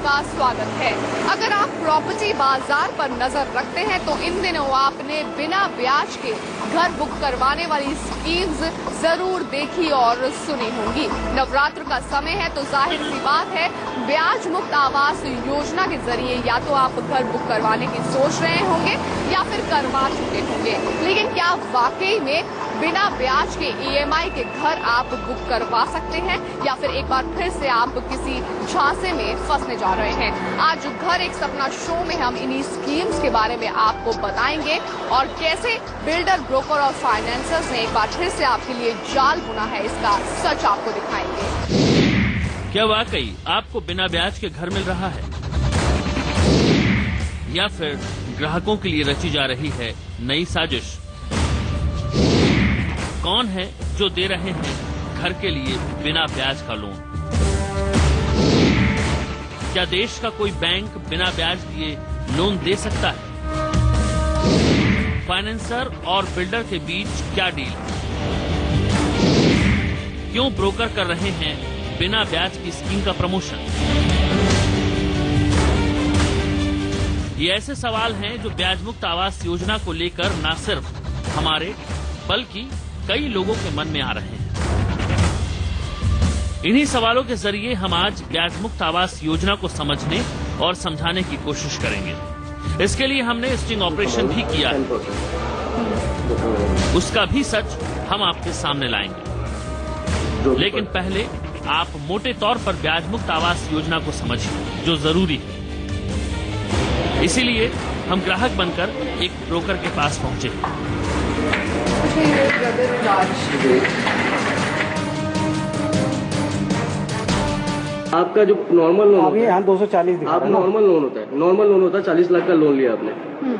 आपका स्वागत है। अगर आप प्रॉपर्टी बाजार पर नजर रखते हैं तो इन दिनों आपने बिना ब्याज के घर बुक करवाने वाली स्कीम्स जरूर देखी और सुनी होंगी। नवरात्र का समय है तो जाहिर सी बात है ब्याज मुक्त आवास योजना के जरिए या तो आप घर बुक करवाने की सोच रहे होंगे या फिर करवा चुके होंगे। लेकिन क्या वाकई में बिना ब्याज के EMI के घर आप बुक करवा सकते हैं या फिर एक बार फिर से आप किसी झांसे में फंसने जा रहे हैं? आज घर एक सपना शो में हम इन्हीं स्कीम्स के बारे में आपको बताएंगे और कैसे बिल्डर, ब्रोकर और फाइनेंसर्स ने एक बार फिर से आपके लिए जाल बुना है, इसका सच आपको दिखाएंगे। क्या वाकई आपको बिना ब्याज के घर मिल रहा है या फिर ग्राहकों के लिए रची जा रही है नई साजिश? कौन है जो दे रहे हैं घर के लिए बिना ब्याज का लोन? क्या देश का कोई बैंक बिना ब्याज दिए लोन दे सकता है? फाइनेंसर और बिल्डर के बीच क्या डील? क्यों ब्रोकर कर रहे हैं बिना ब्याज की स्कीम का प्रमोशन? ये ऐसे सवाल हैं जो ब्याज मुक्त आवास योजना को लेकर न सिर्फ हमारे बल्कि कई लोगों के मन में आ रहे हैं। इन्हीं सवालों के जरिए हम आज ब्याज मुक्त आवास योजना को समझने और समझाने की कोशिश करेंगे। इसके लिए हमने स्टिंग ऑपरेशन भी किया है, उसका भी सच हम आपके सामने लाएंगे। लेकिन पहले आप मोटे तौर पर ब्याज मुक्त आवास योजना को समझिए, जो जरूरी है। इसीलिए हम ग्राहक बनकर एक ब्रोकर के पास पहुंचे। आपका जो नॉर्मल लोन अभी यहाँ 240 दिखा आप रहा है ना? नॉर्मल लोन होता है, नॉर्मल लोन होता है 40 लाख का लोन लिया आपने।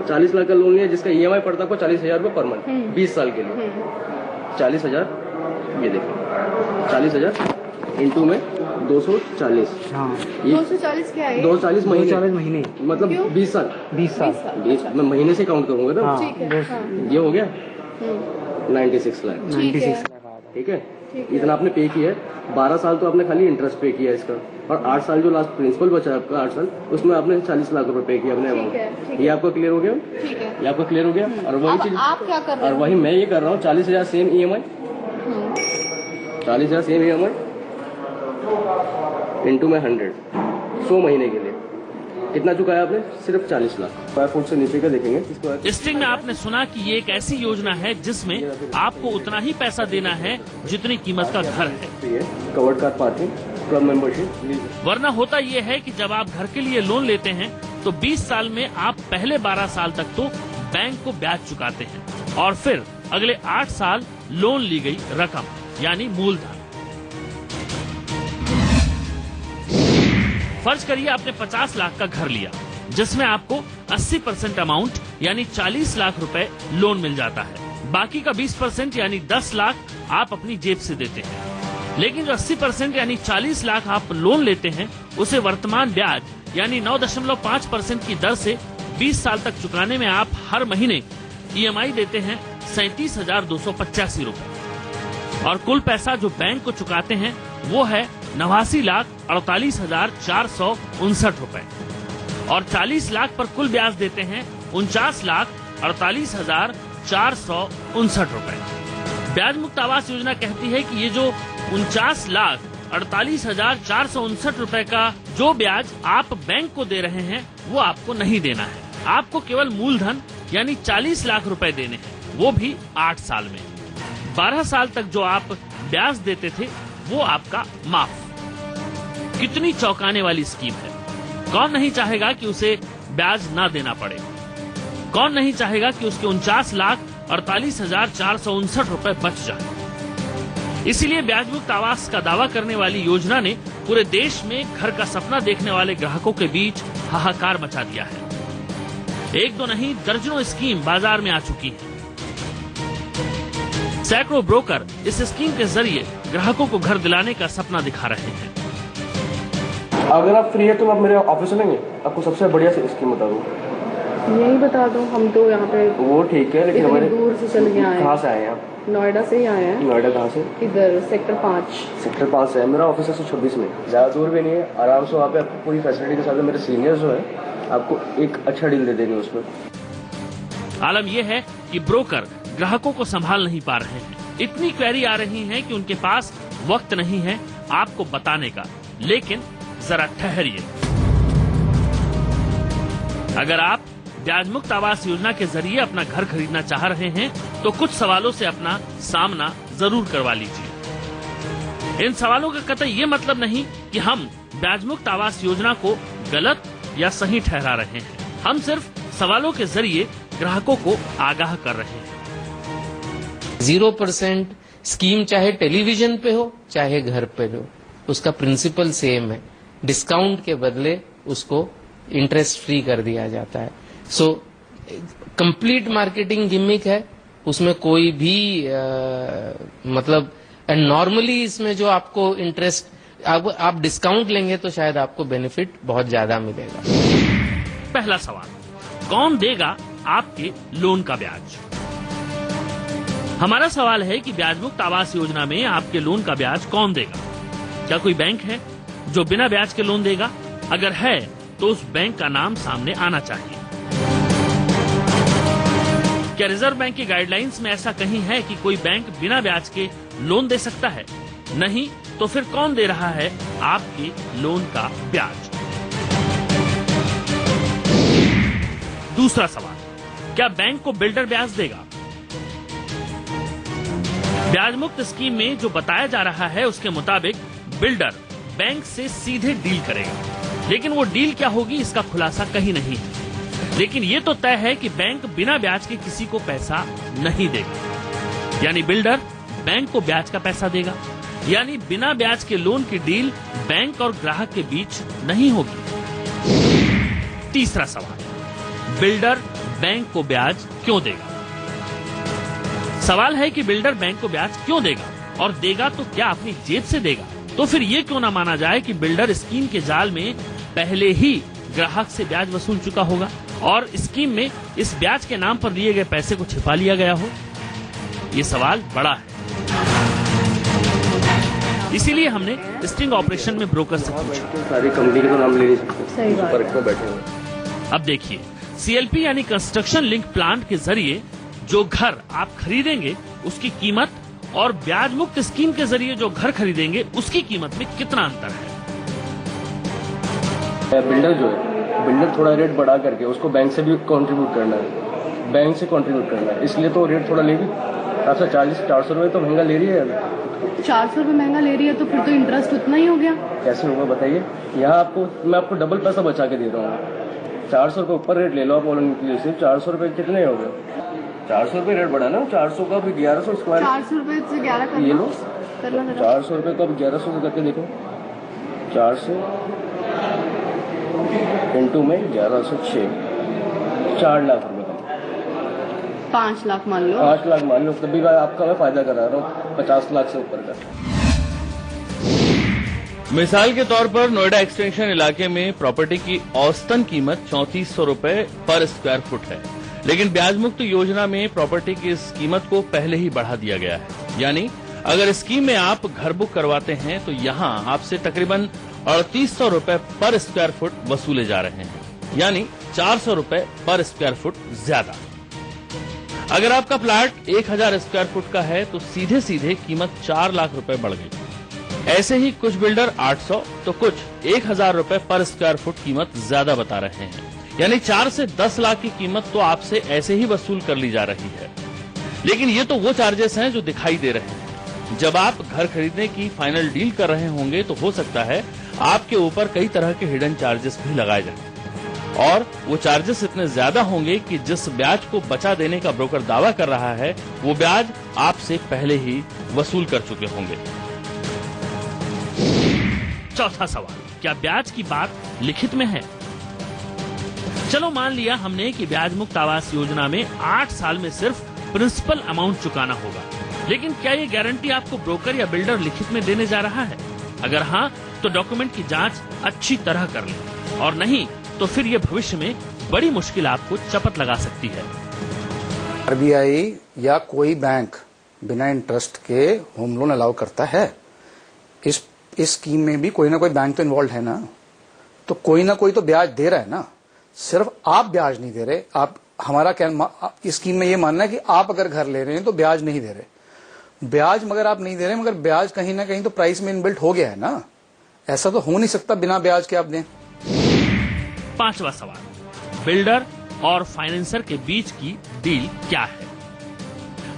40 लाख का लोन लिया जिसका EMI पड़ता है आपको 40,000 रुपये पर मंथ 20 साल के लिए। 40,000, ये देखिए 40,000 इंटू में 240। हाँ, 240 क्या है? 240 महीने, 240 महीने मतलब 20 साल। 20 साल। 20 मैं महीने से काउंट करूंगा ना। हाँ, ठीक है, हाँ। ये हो गया 96 लाख। 96 ठीक है, इतना आपने पे किया है। 12 साल तो आपने खाली इंटरेस्ट पे किया इसका, और 8 साल जो लास्ट प्रिंसिपल बचा आपका 8 साल, उसमें आपने 40 लाख रुपए पे किया अपने अमाउंट। ये आपको क्लियर हो गया? ठीक है, ये आपको क्लियर हो गया? और वही चीज आप क्या कर रहे और हो? वही मैं ये कर रहा हूँ 40,000 same EMI, 40,000 same EMI into में 100 महीने के लिए कितना चुकाया आपने? सिर्फ 40 लाख। स्क्वायर फुट से नीचे का देखेंगे इसको। स्टिंग में आपने सुना कि ये एक ऐसी योजना है जिसमें आपको उतना ही पैसा देना है जितनी कीमत का घर है। Covered car parking, club membership. वरना होता ये है कि जब आप घर के लिए लोन लेते हैं तो 20 साल में आप पहले 12 साल तक तो बैंक को ब्याज चुकाते हैं और फिर अगले 8 साल लोन ली गई रकम यानी मूलधन। फर्ज करिए आपने 50 लाख का घर लिया जिसमें आपको 80% अमाउंट यानी 40 लाख रुपए लोन मिल जाता है। बाकी का 20% यानी 10 लाख आप अपनी जेब से देते हैं। लेकिन जो 80% यानी 40 लाख आप लोन लेते हैं उसे वर्तमान ब्याज यानी 9.5% की दर से 20 साल तक चुकाने में आप हर महीने EMI देते हैं 37,285 रुपए और कुल पैसा जो बैंक को चुकाते हैं वो है 89,48,459 रुपए और 40 लाख पर कुल ब्याज देते हैं 49,48,459 रुपए। ब्याज मुक्त आवास योजना कहती है कि ये जो 49,48,459 रुपए का जो ब्याज आप बैंक को दे रहे हैं वो आपको नहीं देना है। आपको केवल मूलधन यानी 40 लाख रुपए देने हैं, वो भी 8 साल में। 12 साल तक जो आप ब्याज देते थे वो आपका माफ। कितनी चौंकाने वाली स्कीम है। कौन नहीं चाहेगा कि उसे ब्याज ना देना पड़े? कौन नहीं चाहेगा कि उसके 49,48,459 रुपए बच जाए? इसीलिए ब्याज मुक्त आवास का दावा करने वाली योजना ने पूरे देश में घर का सपना देखने वाले ग्राहकों के बीच हाहाकार मचा दिया है। एक दो नहीं दर्जनों स्कीम बाजार में आ चुकी है। सैकड़ों ब्रोकर इस स्कीम के जरिए ग्राहकों को घर दिलाने का सपना दिखा रहे हैं। अगर आप फ्री है तो आप मेरे ऑफिस में लेंगे, आपको सबसे बढ़िया स्कीम बता दूं। यही बता दो, हम तो यहाँ पे वो ठीक है, लेकिन हमारे दूर से चल के आए। कहाँ से आए हैं आप? नोएडा से ही आए हैं। नोएडा कहाँ से? इधर सेक्टर 5। सेक्टर 5 से है, मेरा ऑफिस है 126 में, ज़्यादा दूर भी नहीं है, आराम से वहाँ पे आपको पूरी फैसिलिटी के साथ मेरे सीनियर्स जो है आपको एक अच्छा डील दे देंगे उसमें। आलम यह है कि ब्रोकर ग्राहकों को संभाल नहीं पा रहे हैं। इतनी क्वेरी आ रही है कि उनके पास वक्त नहीं है आपको बताने का। लेकिन जरा ठहरिए, अगर आप ब्याज मुक्त आवास योजना के जरिए अपना घर खरीदना चाह रहे हैं तो कुछ सवालों से अपना सामना जरूर करवा लीजिए। इन सवालों का कतई ये मतलब नहीं कि हम ब्याज मुक्त आवास योजना को गलत या सही ठहरा रहे हैं। हम सिर्फ सवालों के जरिए ग्राहकों को आगाह कर रहे हैं। 0% स्कीम चाहे टेलीविजन पे हो चाहे घर पे हो, उसका प्रिंसिपल सेम है। डिस्काउंट के बदले उसको इंटरेस्ट फ्री कर दिया जाता है। सो कंप्लीट मार्केटिंग गिमिक है, उसमें कोई भी मतलब नॉर्मली इसमें जो आपको इंटरेस्ट आप डिस्काउंट लेंगे तो शायद आपको बेनिफिट बहुत ज्यादा मिलेगा। पहला सवाल, कौन देगा आपके लोन का ब्याज? हमारा सवाल है कि ब्याज मुक्त आवास योजना में आपके लोन का ब्याज कौन देगा? क्या कोई बैंक है जो बिना ब्याज के लोन देगा? अगर है तो उस बैंक का नाम सामने आना चाहिए। क्या रिजर्व बैंक की गाइडलाइंस में ऐसा कहीं है कि कोई बैंक बिना ब्याज के लोन दे सकता है? नहीं तो फिर कौन दे रहा है आपके लोन का ब्याज? दूसरा सवाल, क्या बैंक को बिल्डर ब्याज देगा? ब्याज मुक्त स्कीम में जो बताया जा रहा है उसके मुताबिक बिल्डर बैंक से सीधे डील करेगा, लेकिन वो डील क्या होगी इसका खुलासा कहीं नहीं है। लेकिन ये तो तय है कि बैंक बिना ब्याज के किसी को पैसा नहीं देगा, यानी बिल्डर बैंक को ब्याज का पैसा देगा, यानी बिना ब्याज के लोन की डील बैंक और ग्राहक के बीच नहीं होगी। तीसरा सवाल, बिल्डर बैंक को ब्याज क्यों देगा? सवाल है कि बिल्डर बैंक को ब्याज क्यों देगा, और देगा तो क्या अपनी जेब से देगा? तो फिर ये क्यों ना माना जाए कि बिल्डर स्कीम के जाल में पहले ही ग्राहक से ब्याज वसूल चुका होगा और स्कीम में इस ब्याज के नाम पर लिए गए पैसे को छिपा लिया गया हो? ये सवाल बड़ा है, इसीलिए हमने स्टिंग ऑपरेशन में ब्रोकर से पूछा। सारी कंपनी के तो नाम ले नहीं सकते, सही बात। पर क्यों बैठे हुए? अब देखिए, CLP यानी कंस्ट्रक्शन लिंक प्लान के जरिए जो घर आप खरीदेंगे उसकी कीमत और ब्याज मुक्त स्कीम के जरिए जो घर खरीदेंगे उसकी कीमत में कितना अंतर है? बिल्डर जो है, बिल्डर थोड़ा रेट बढ़ा करके उसको बैंक से भी कंट्रीब्यूट करना है, बैंक से कंट्रीब्यूट करना है, इसलिए तो रेट थोड़ा लेगी। आपसे 400 रुपए तो महंगा ले रही है। 400 रुपए महंगा ले रही है तो फिर तो इंटरेस्ट उतना ही हो गया। कैसे होगा बताइए? यहाँ मैं आपको डबल पैसा बचा के दे रहा हूँ। 400 रुपये ऊपर रेट ले लो आप ऑल इंक्लूसिव, 400 रुपये कितने हो गए? 400 रुपये रेट बढ़ा ना, 400 का भी 1100 स्क्वायर। 400 रुपए से 11 ये लो, करना 400 रुपये का 1100 से करके देखो। 400 इंटू में 1106, 4 लाख रुपए का। 5 लाख मान लो। 5 लाख मान लो, तभी आपका मैं फायदा करा रहा हूँ 50 लाख से ऊपर का। मिसाल के तौर पर नोएडा एक्सटेंशन इलाके में प्रॉपर्टी की औसतन कीमत 3400 रुपए पर स्क्वायर फुट है, लेकिन ब्याज मुक्त योजना में प्रॉपर्टी की इस कीमत को पहले ही बढ़ा दिया गया है। यानी अगर स्कीम में आप घर बुक करवाते हैं तो यहाँ आपसे तकरीबन 3800 रुपए पर स्क्वायर फुट वसूले जा रहे हैं, यानी 400 रुपए पर स्क्वायर फुट ज्यादा। अगर आपका प्लाट 1000 स्क्वायर फुट का है तो सीधे सीधे कीमत 4 लाख रुपए बढ़ गई। ऐसे ही कुछ बिल्डर 800 तो कुछ 1000 रुपए पर स्क्वायर फुट कीमत ज्यादा बता रहे हैं, यानी 4 से 10 लाख की कीमत तो आपसे ऐसे ही वसूल कर ली जा रही है। लेकिन ये तो वो चार्जेस हैं जो दिखाई दे रहे हैं। जब आप घर खरीदने की फाइनल डील कर रहे होंगे तो हो सकता है आपके ऊपर कई तरह के हिडन चार्जेस भी लगाए जाएं, और वो चार्जेस इतने ज्यादा होंगे कि जिस ब्याज को बचा देने का ब्रोकर दावा कर रहा है वो ब्याज आपसे पहले ही वसूल कर चुके होंगे। चौथा सवाल, क्या ब्याज की बात लिखित में है? चलो मान लिया हमने कि ब्याज मुक्त आवास योजना में 8 साल में सिर्फ प्रिंसिपल अमाउंट चुकाना होगा, लेकिन क्या ये गारंटी आपको ब्रोकर या बिल्डर लिखित में देने जा रहा है? अगर हाँ तो डॉक्यूमेंट की जांच अच्छी तरह कर लें, और नहीं तो फिर ये भविष्य में बड़ी मुश्किल आपको चपत लगा सकती है। आरबीआई या कोई बैंक बिना इंटरेस्ट के होम लोन अलाउ करता है? इस स्कीम में भी कोई ना कोई बैंक तो इन्वॉल्व है ना, तो कोई ना कोई तो ब्याज दे रहा है ना। सिर्फ आप ब्याज नहीं दे रहे। आप हमारा क्या इस स्कीम में ये मानना है कि आप अगर घर ले रहे हैं तो ब्याज नहीं दे रहे। ब्याज मगर आप नहीं दे रहे, मगर ब्याज कहीं ना कहीं तो प्राइस में इनबिल्ट हो गया है ना। ऐसा तो हो नहीं सकता बिना ब्याज के आप दें। 5वां सवाल, बिल्डर और फाइनेंसर के बीच की डील क्या है?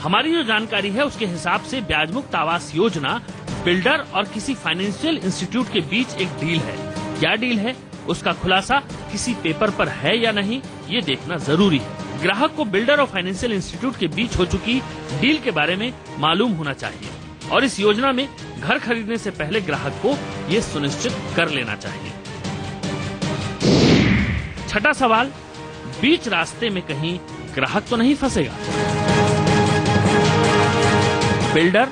हमारी जो जानकारी है उसके हिसाब से ब्याज मुक्त आवास योजना बिल्डर और किसी फाइनेंशियल इंस्टीट्यूट के बीच एक डील है। क्या डील है, उसका खुलासा किसी पेपर पर है या नहीं, ये देखना जरूरी है। ग्राहक को बिल्डर और फाइनेंशियल इंस्टीट्यूट के बीच हो चुकी डील के बारे में मालूम होना चाहिए और इस योजना में घर खरीदने से पहले ग्राहक को ये सुनिश्चित कर लेना चाहिए। 6वां सवाल, बीच रास्ते में कहीं ग्राहक तो नहीं फंसेगा? बिल्डर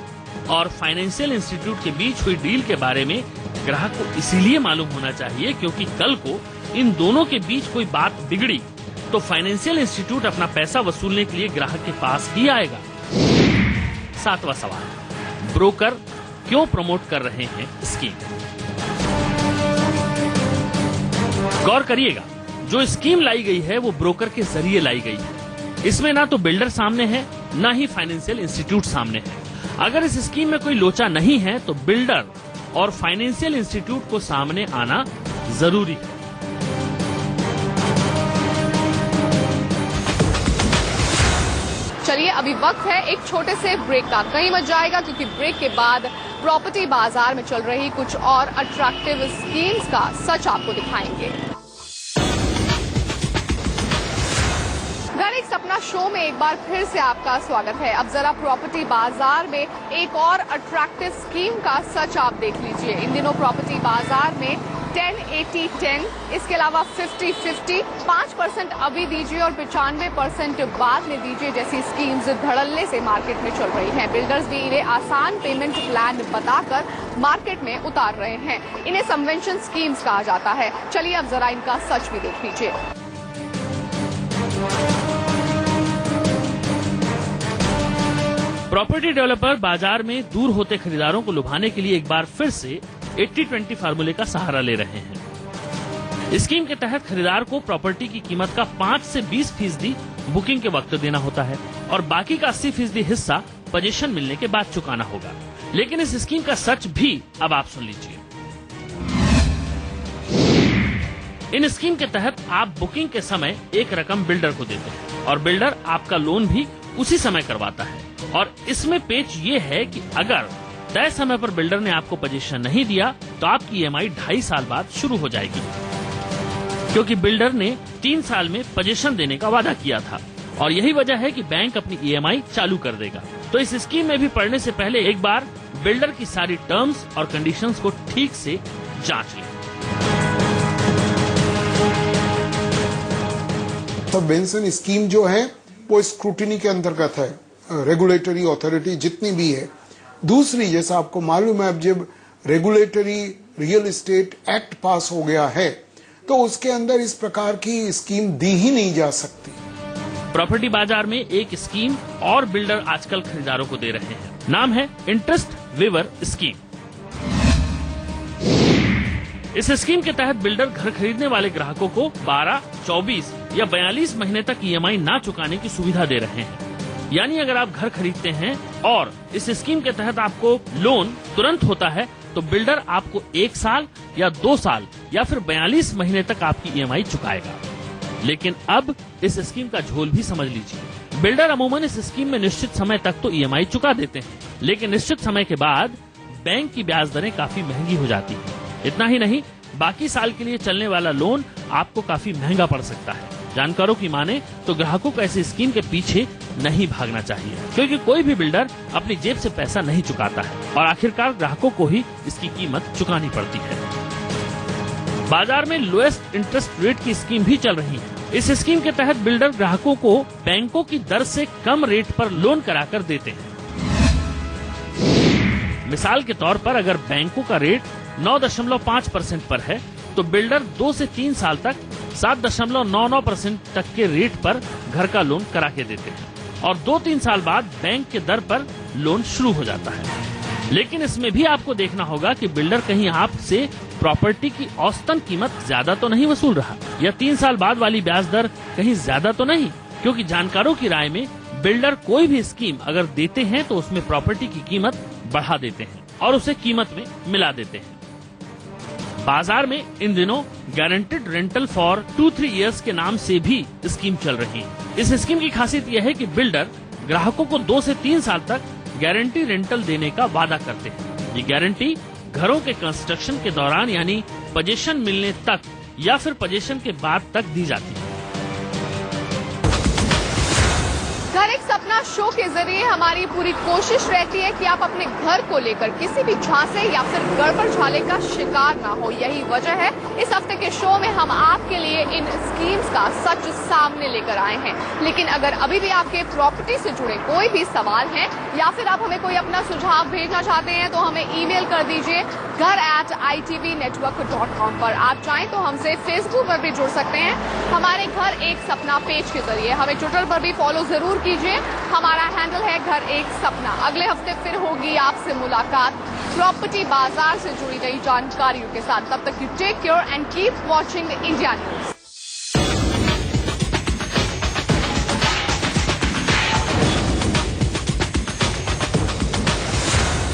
और फाइनेंशियल इंस्टीट्यूट के बीच हुई डील के बारे में ग्राहक को इसीलिए मालूम होना चाहिए क्योंकि कल को इन दोनों के बीच कोई बात बिगड़ी तो फाइनेंशियल इंस्टीट्यूट अपना पैसा वसूलने के लिए ग्राहक के पास ही आएगा। 7वां सवाल, ब्रोकर क्यों प्रमोट कर रहे हैं स्कीम? गौर करिएगा, जो स्कीम लाई गई है वो ब्रोकर के जरिए लाई गई है। इसमें ना तो बिल्डर सामने है ना ही फाइनेंशियल इंस्टीट्यूट सामने है। अगर इस स्कीम में कोई लोचा नहीं है तो बिल्डर और फाइनेंशियल इंस्टीट्यूट को सामने आना जरूरी है। चलिए अभी वक्त है एक छोटे से ब्रेक का। कहीं मत जाएगा क्योंकि ब्रेक के बाद प्रॉपर्टी बाजार में चल रही कुछ और अट्रैक्टिव स्कीम्स का सच आपको दिखाएंगे। घर एक सपना शो में एक बार फिर से आपका स्वागत है। अब जरा प्रॉपर्टी बाजार में एक और अट्रैक्टिव स्कीम का सच आप देख लीजिए। इन दिनों प्रॉपर्टी बाजार में 10-80-10, इसके अलावा 50-50, 5% अभी दीजिए और 95% बाद में दीजिए जैसी स्कीम्स धड़ल्ले से मार्केट में चल रही हैं। बिल्डर्स भी इन्हें आसान पेमेंट प्लान बताकर मार्केट में उतार रहे हैं। इन्हें सबवेंशन स्कीम्स कहा जाता है। चलिए अब जरा इनका सच भी देख लीजिए। प्रॉपर्टी डेवलपर बाजार में दूर होते खरीदारों को लुभाने के लिए एक बार फिर से 80-20 फार्मूले का सहारा ले रहे हैं। स्कीम के तहत खरीदार को प्रॉपर्टी की कीमत का 5 से 20% बुकिंग के वक्त देना होता है और बाकी का 80% हिस्सा पोजीशन मिलने के बाद चुकाना होगा। लेकिन इस स्कीम का सच भी अब आप सुन लीजिए। इन स्कीम के तहत आप बुकिंग के समय एक रकम बिल्डर को देते हैं और बिल्डर आपका लोन भी उसी समय करवाता है। और इसमें पेच ये है कि अगर तय समय पर बिल्डर ने आपको पोजीशन नहीं दिया तो आपकी EMI 2.5 साल बाद शुरू हो जाएगी, क्योंकि बिल्डर ने 3 साल में पोजीशन देने का वादा किया था और यही वजह है कि बैंक अपनी EMI चालू कर देगा। तो इस स्कीम में भी पढ़ने से पहले एक बार बिल्डर की सारी टर्म्स और कंडीशंस को ठीक से जांच लें। सबवेंशन स्कीम जो है वो स्क्रूटिनी के अंतर्गत है, रेगुलेटरी अथॉरिटी जितनी भी है। दूसरी, जैसा आपको मालूम है, अब जब रेगुलेटरी रियल एस्टेट एक्ट पास हो गया है तो उसके अंदर इस प्रकार की स्कीम दी ही नहीं जा सकती। प्रॉपर्टी बाजार में एक स्कीम और बिल्डर आजकल खरीदारों को दे रहे हैं। नाम है इंटरेस्ट वेवर स्कीम। इस स्कीम के तहत बिल्डर घर खरीदने वाले ग्राहकों को 12, 24 या 42 महीने तक EMI ना चुकाने की सुविधा दे रहे हैं। यानी अगर आप घर खरीदते हैं और इस स्कीम के तहत आपको लोन तुरंत होता है तो बिल्डर आपको 1 साल या 2 साल या फिर 42 महीने तक आपकी EMI चुकाएगा। लेकिन अब इस स्कीम का झोल भी समझ लीजिए। बिल्डर अमूमन इस स्कीम में निश्चित समय तक तो EMI चुका देते हैं, लेकिन निश्चित समय के बाद बैंक की ब्याज दरें काफी महंगी हो जाती है। इतना ही नहीं, बाकी साल के लिए चलने वाला लोन आपको काफी महंगा पड़ सकता है। जानकारों की माने तो ग्राहकों को ऐसी स्कीम के पीछे नहीं भागना चाहिए, क्योंकि कोई भी बिल्डर अपनी जेब से पैसा नहीं चुकाता है और आखिरकार ग्राहकों को ही इसकी कीमत चुकानी पड़ती है। बाजार में लोएस्ट इंटरेस्ट रेट की स्कीम भी चल रही है। इस स्कीम के तहत बिल्डर ग्राहकों को बैंकों की दर से कम रेट पर लोन कराकर देते हैं। मिसाल के तौर पर अगर बैंकों का रेट 9.5% पर है तो बिल्डर 2 से 3 साल तक 7.99% तक के रेट पर घर का लोन करा के देते हैं और 2-3 साल बाद बैंक के दर पर लोन शुरू हो जाता है। लेकिन इसमें भी आपको देखना होगा कि बिल्डर कहीं आपसे प्रॉपर्टी की औसतन कीमत ज्यादा तो नहीं वसूल रहा, या 3 साल बाद वाली ब्याज दर कहीं ज्यादा तो नहीं, क्योंकि जानकारों की राय में बिल्डर कोई भी स्कीम अगर देते हैं तो उसमें प्रॉपर्टी की कीमत बढ़ा देते हैं और उसे कीमत में मिला देते हैं। बाजार में इन दिनों गारंटेड रेंटल फॉर 2-3 इयर्स के नाम से भी स्कीम चल रही है। इस स्कीम की खासियत यह है कि बिल्डर ग्राहकों को 2 से 3 साल तक गारंटी रेंटल देने का वादा करते हैं। ये गारंटी घरों के कंस्ट्रक्शन के दौरान यानी पोजीशन मिलने तक या फिर पोजीशन के बाद तक दी जाती है। घर एक सपना शो के जरिए हमारी पूरी कोशिश रहती है कि आप अपने घर को लेकर किसी भी झांसे या फिर गड़बड़ झाले का शिकार ना हो। यही वजह है इस हफ्ते के शो में हम आपके लिए इन स्कीम्स का सच सामने लेकर आए हैं। लेकिन अगर अभी भी आपके प्रॉपर्टी से जुड़े कोई भी सवाल हैं या फिर आप हमें कोई अपना सुझाव भेजना चाहते हैं तो हमें ईमेल कर दीजिए घर@itvnetwork.com पर। आप चाहें तो हमसे फेसबुक पर भी जुड़ सकते हैं हमारे घर एक सपना पेज के जरिए। हमें ट्विटर पर भी फॉलो जरूर कीजिए, हमारा हैंडल है घर एक सपना। अगले हफ्ते फिर होगी आपसे मुलाकात प्रॉपर्टी बाजार से जुड़ी नई जानकारियों के साथ। तब तक take care and keep watching India news.